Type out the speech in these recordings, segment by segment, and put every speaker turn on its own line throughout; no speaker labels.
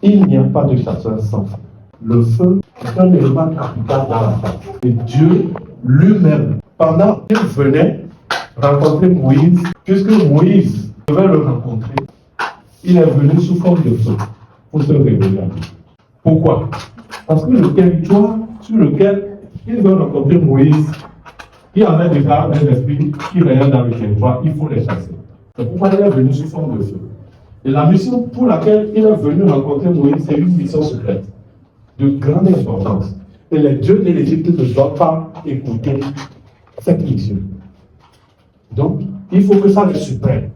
Il n'y a pas de chasseur sans feu. Le feu est un élément capital dans la chasse. Et Dieu lui-même, pendant qu'il venait rencontrer Moïse, puisque Moïse devait le rencontrer, il est venu sous forme de feu pour se révéler à lui. Pourquoi? Parce que le territoire sur lequel il veut rencontrer Moïse, il y avait déjà un esprit qui régnait dans le territoire, il faut les chasser. C'est pourquoi il est venu sous forme de feu. Et la mission pour laquelle il est venu rencontrer Moïse, c'est une mission secrète, de grande importance. Et les dieux de l'Égypte ne doivent pas écouter cette mission. Donc, il faut que ça le suprême.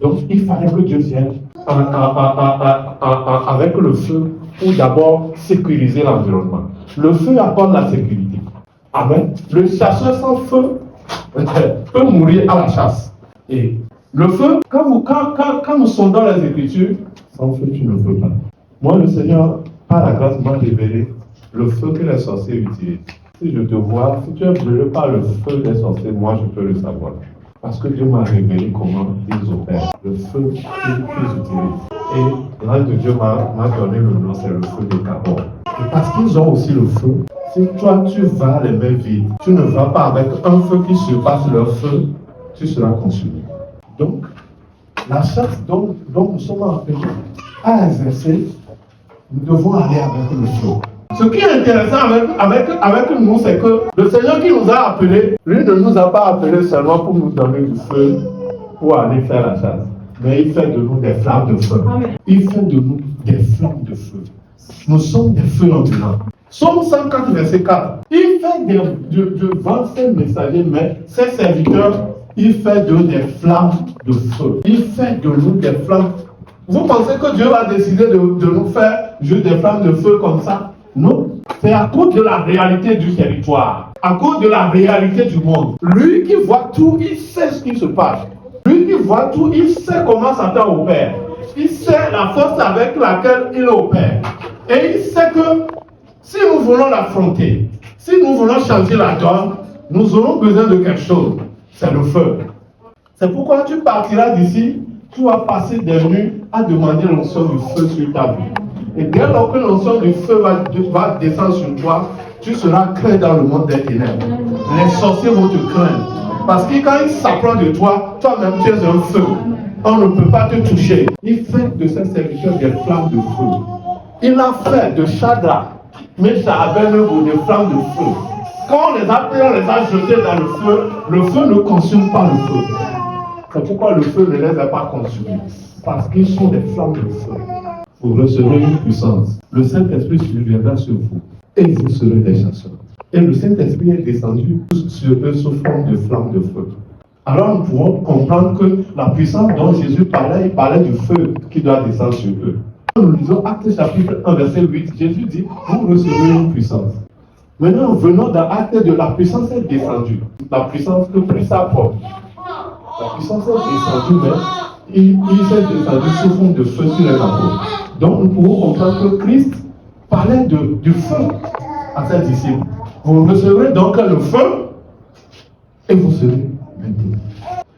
Donc, il fallait que Dieu vienne avec le feu pour d'abord sécuriser l'environnement. Le feu apporte la sécurité. Amen. Le chasseur sans feu peut mourir à la chasse. Et le feu, quand nous sondons les Écritures, sans feu, tu ne peux pas. Moi, le Seigneur, par la grâce, m'a révélé le feu que les sorciers utilisent. Si je te vois, si tu es brûlé par le feu des sorciers, moi, je peux le savoir. Parce que Dieu m'a révélé comment ils opèrent, le feu qu'ils utilisent. Et l'ange de Dieu m'a donné le nom, c'est le feu de Gabor. Et parce qu'ils ont aussi le feu, si toi tu vas les mains vides, tu ne vas pas avec un feu qui surpasse leur feu, tu seras consumé. Donc, la chasse dont nous sommes appelés à exercer, nous devons aller avec le feu. Ce qui est intéressant avec nous, c'est que le Seigneur qui nous a appelés, lui ne nous a pas appelés seulement pour nous donner du feu, pour aller faire la chasse. Mais il fait de nous des flammes de feu. Il fait de nous des flammes de feu. Nous sommes des feux ambulants. Psaume 104, verset 4. Il fait devant ses messagers, mais ses serviteurs, il fait de nous des flammes de feu. Il fait de nous des flammes. Vous pensez que Dieu va décider de nous faire juste des flammes de feu comme ça? Non. C'est à cause de la réalité du territoire, à cause de la réalité du monde. Lui qui voit tout, il sait ce qui se passe. Lui qui voit tout, il sait comment Satan opère. Il sait la force avec laquelle il opère. Et il sait que si nous voulons l'affronter, si nous voulons changer la donne, nous aurons besoin de quelque chose. C'est le feu. C'est pourquoi tu partiras d'ici, tu vas passer des nuits à demander l'onction du feu sur ta vie. Et dès lors que l'onction du feu va descendre sur toi, tu seras craint dans le monde des ténèbres. Les sorciers vont te craindre. Parce que quand ils s'approchent de toi, toi-même tu es un feu. On ne peut pas te toucher. Il fait de ses serviteurs des flammes de feu. Il a fait de Shadrach, Meshach, Abednego des flammes de feu. Quand on les a jetés dans le feu ne consume pas le feu. C'est pourquoi le feu ne les a pas consumés. Parce qu'ils sont des flammes de feu. Vous recevrez une puissance. Le Saint-Esprit surviendra sur vous. Et vous serez des chasseurs. Et le Saint-Esprit est descendu sur eux sous forme de flammes de feu. Alors nous pouvons comprendre que la puissance dont Jésus parlait, il parlait du feu qui doit descendre sur eux. Nous lisons Actes chapitre 1 verset 8, Jésus dit, vous recevrez une puissance. Maintenant, venons dans Actes de la puissance est descendue. La puissance que Christ apporte. La puissance est descendue, mais il s'est descendu sous forme de feu sur les apôtres. Donc nous pouvons comprendre que Christ parlait du feu à ses disciples. Vous recevrez donc le feu et vous serez maintenus.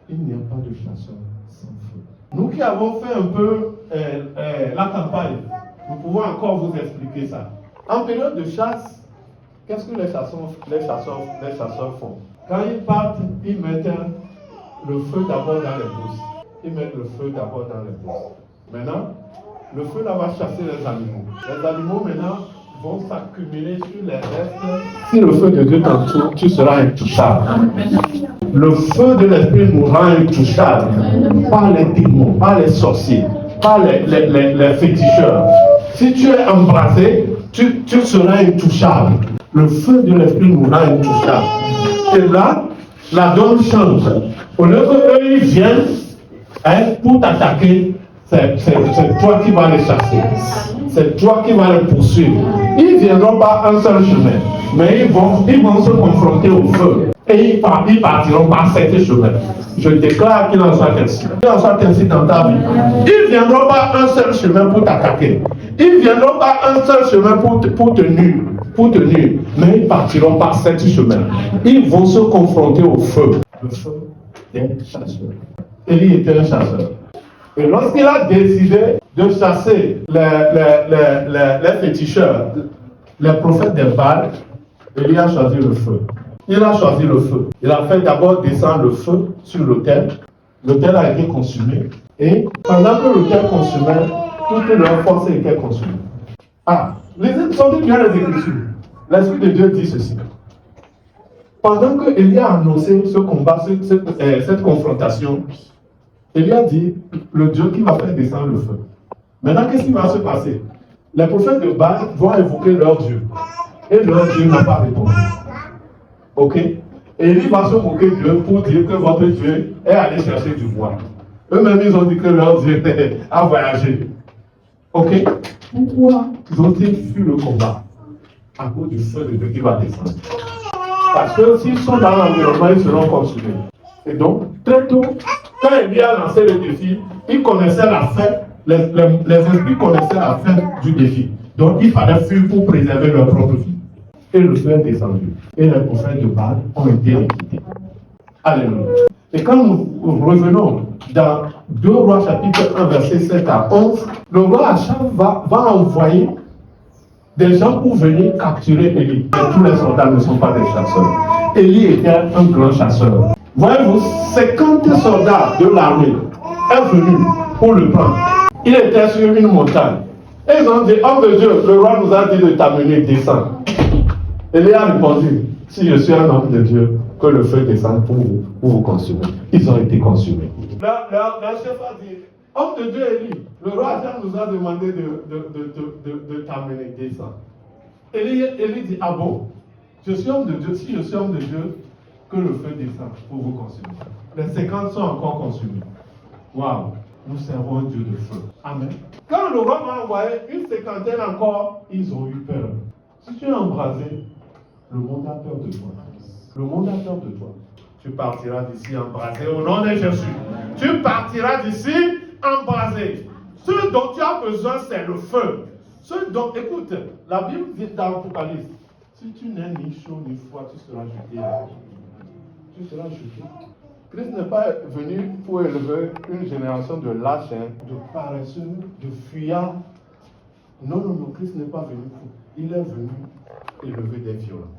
Il n'y a pas de chasseur sans feu. Nous qui avons fait un peu la campagne, nous pouvons encore vous expliquer ça. En période de chasse, qu'est-ce que les chasseurs font? Quand ils partent, ils mettent le feu d'abord dans les brousses. Ils mettent le feu d'abord dans les brousses. Maintenant, le feu là va chasser les animaux. Les animaux maintenant vont s'accumuler sur les restes. Si le feu de Dieu t'entoure, tu seras intouchable. Le feu de l'esprit nous rend intouchables par les démons, par les sorciers, par les féticheurs. Si tu es embrasé, tu seras intouchable. Le feu de l'esprit nous rend intouchables. Et là, la donne change. Au lieu qu'eux ils viennent pour t'attaquer, c'est toi qui vas les chasser. C'est toi qui vas les poursuivre. Ils ne viendront pas un seul chemin, mais ils vont se confronter au feu. Et ils partiront par 7 chemins. Je déclare qu'il en soit ainsi. Qu'il en soit ainsi dans ta vie. Ils ne viendront pas un seul chemin pour t'attaquer. Ils ne viendront pas un seul chemin pour te nuire. Mais ils partiront par 7 chemins. Ils vont se confronter au feu. Le feu des chasseurs. Élie était un chasseur. Et lorsqu'il a décidé de chasser les féticheurs, les prophètes des Baals, Élie a choisi le feu. Il a choisi le feu. Il a fait d'abord descendre le feu sur l'autel. L'autel a été consumé. Et pendant que l'autel consumait, toute leur force était consumée. Ah, lisez bien les Écritures. L'Esprit de Dieu dit ceci. Pendant que Élie a annoncé ce combat, cette confrontation, Élie a dit, le Dieu qui va faire descendre le feu. Maintenant, qu'est-ce qui va se passer? Les prophètes de Baal vont évoquer leur Dieu. Et leur Dieu n'a pas répondu. Ok? Élie va se moquer d'eux pour dire que votre Dieu est allé chercher du bois. Eux-mêmes, ils ont dit que leur Dieu a voyagé. Ok? Pourquoi ils ont-ils fui le combat? À cause du feu de Dieu qui va descendre. Parce que s'ils sont dans l'environnement, ils seront consumés. Et donc, très tôt, quand Élie a lancé le défi, il connaissait la fin, les esprits connaissaient la fin du défi. Donc, il fallait fuir pour préserver leur propre vie. Et le feu est descendu. Et les prophètes de Baal ont été liquidés. Alléluia. Et quand nous revenons dans 2 Rois chapitre 1, verset 7 à 11, le roi Achab va envoyer des gens pour venir capturer Élie. Et tous les soldats ne sont pas des chasseurs. Élie était un grand chasseur. Voyez-vous, 50 soldats de l'armée sont venus pour le prendre. Il était sur une montagne. Et ils ont dit, homme de Dieu, le roi nous a dit de t'amener, descends. Élie a répondu, si je suis un homme de Dieu, que le feu descende pour vous consumer. Ils ont été consumés. Le chef a dit, homme de Dieu Élie, le roi Achab nous a demandé de t'amener, descends. Élie dit, ah bon, je suis homme de Dieu, si je suis homme de Dieu, que le feu descende pour vous consumer. Les 50 sont encore consumés. Waouh, nous servons un Dieu de feu. Amen. Quand le roi m'a envoyé une cinquantaine encore, ils ont eu peur. Si tu es embrasé, le monde a peur de toi. Le monde a peur de toi. Tu partiras d'ici embrasé au nom de Jésus. Tu partiras d'ici embrasé. Ce dont tu as besoin, c'est le feu. Ce dont, écoute, la Bible dit dans l'Apocalypse, si tu n'es ni chaud ni froid, tu seras jeté. Tu seras jeté. Christ n'est pas venu pour élever une génération de lâches, de paresseux, de fuyards. Non, Christ n'est pas venu pour. Il est venu élever des violents.